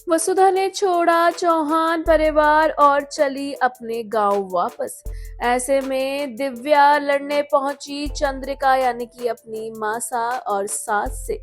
वसुधा ने छोड़ा चौहान परिवार और चली अपने गांव वापस। ऐसे में दिव्या लड़ने पहुंची चंद्रिका यानी कि अपनी मासा और सास से।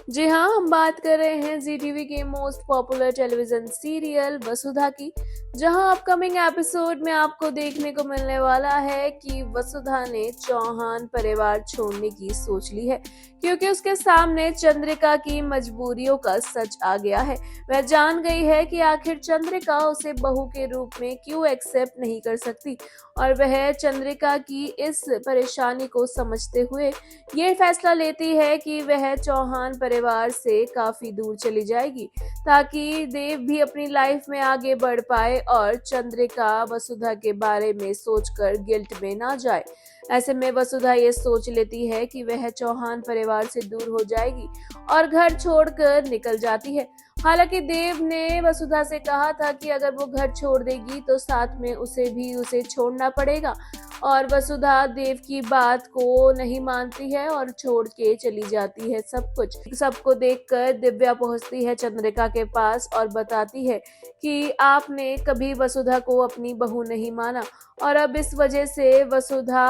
जी हाँ, हम बात कर रहे हैं जी टीवी के मोस्ट पॉपुलर टेलीविजन सीरियल वसुधा की, जहां अपकमिंग एपिसोड में आपको देखने को मिलने वाला है कि वसुधा ने चौहान परिवार छोड़ने की सोच ली है, क्योंकि उसके सामने चंद्रिका की मजबूरियों का सच आ गया है। वह जान गई है कि आखिर चंद्रिका उसे बहू के रूप में क्यों एक्सेप्ट नहीं कर सकती, और वह चंद्रिका की इस परेशानी को समझते हुए ये फैसला लेती है कि वह चौहान परिवार से काफी दूर चली जाएगी, ताकि देव भी अपनी लाइफ में आगे बढ़ पाए और चंद्रिका वसुधा के बारे में सोचकर गिल्ट में ना जाए। ऐसे में वसुधा ये सोच लेती है कि वह चौहान परिवार से दूर हो जाएगी और घर छोड़कर निकल जाती है। हालांकि देव ने वसुधा से कहा था कि अगर वो घर छोड़ देगी तो साथ में उसे छोड़ना पड़ेगा, और वसुधा देव की बात को नहीं मानती है और छोड़ के चली जाती है सब कुछ। सबको देखकर दिव्या पहुंचती है चंद्रिका के पास और बताती है कि आपने कभी वसुधा को अपनी बहू नहीं माना, और अब इस वजह से वसुधा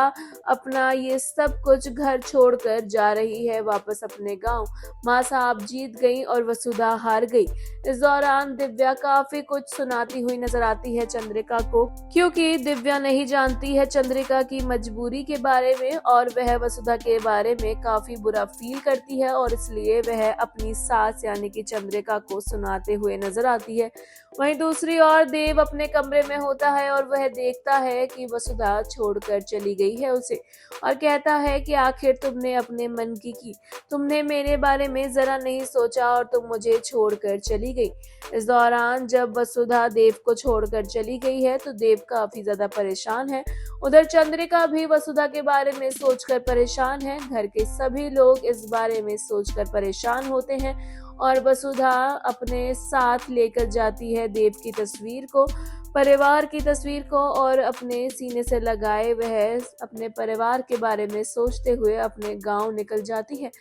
अपना ये सब कुछ घर छोड़कर जा रही है वापस अपने गांव। माँ साहब जीत गई और वसुधा हार गई। इस दौरान दिव्या काफी कुछ सुनाती हुई नजर आती है चंद्रिका को, क्योंकि दिव्या नहीं जानती है चंद्रिका की मजबूरी के बारे में, और वह वसुधा के बारे में काफी बुरा फील करती है, और इसलिए वह अपनी सास यानी कि चंद्रिका को सुनाते हुए नजर आती है। वहीं दूसरी ओर देव अपने कमरे में होता है और वह देखता है कि वसुधा छोड़कर चली गई है उसे, और कहता है कि आखिर तुमने अपने मन की, तुमने मेरे बारे में जरा नहीं सोचा और तुम मुझे छोड़कर चली गई। इस दौरान जब वसुधा देव को छोड़कर चली गई है तो देव काफी ज्यादा परेशान है। उधर चंद्रिका भी वसुधा के बारे में सोचकर परेशान है। घर के सभी लोग इस बारे में सोचकर परेशान होते हैं, और वसुधा अपने साथ लेकर जाती है देव की तस्वीर को, परिवार की तस्वीर को, और अपने सीने से लगाए वह अपने परिवार के बारे में सोचते हुए अपने गांव निकल जाती है।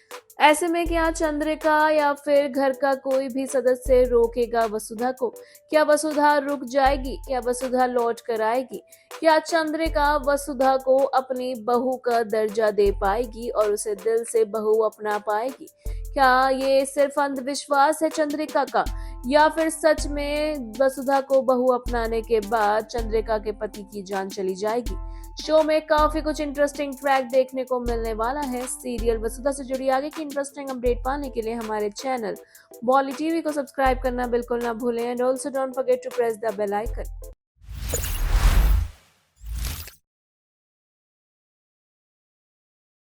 ऐसे में क्या चंद्रिका या फिर घर का कोई भी सदस्य रोकेगा वसुधा को? क्या वसुधा रुक जाएगी? क्या वसुधा लौट कर आएगी? क्या चंद्रिका वसुधा को अपनी बहू का दर्जा दे पाएगी और उसे दिल से बहू अपना पाएगी? क्या ये सिर्फ अंधविश्वास है चंद्रिका का, या फिर सच में वसुधा को बहू अपनाने के बाद चंद्रिका के पति की जान चली जाएगी? शो में काफी कुछ इंटरेस्टिंग ट्रैक देखने को मिलने वाला है। सीरियल वसुधा से जुड़ी आगे की इंटरेस्टिंग अपडेट पाने के लिए हमारे चैनल बॉली टीवी को सब्सक्राइब करना बिल्कुल ना भूलें, and also don't forget to press the bell icon.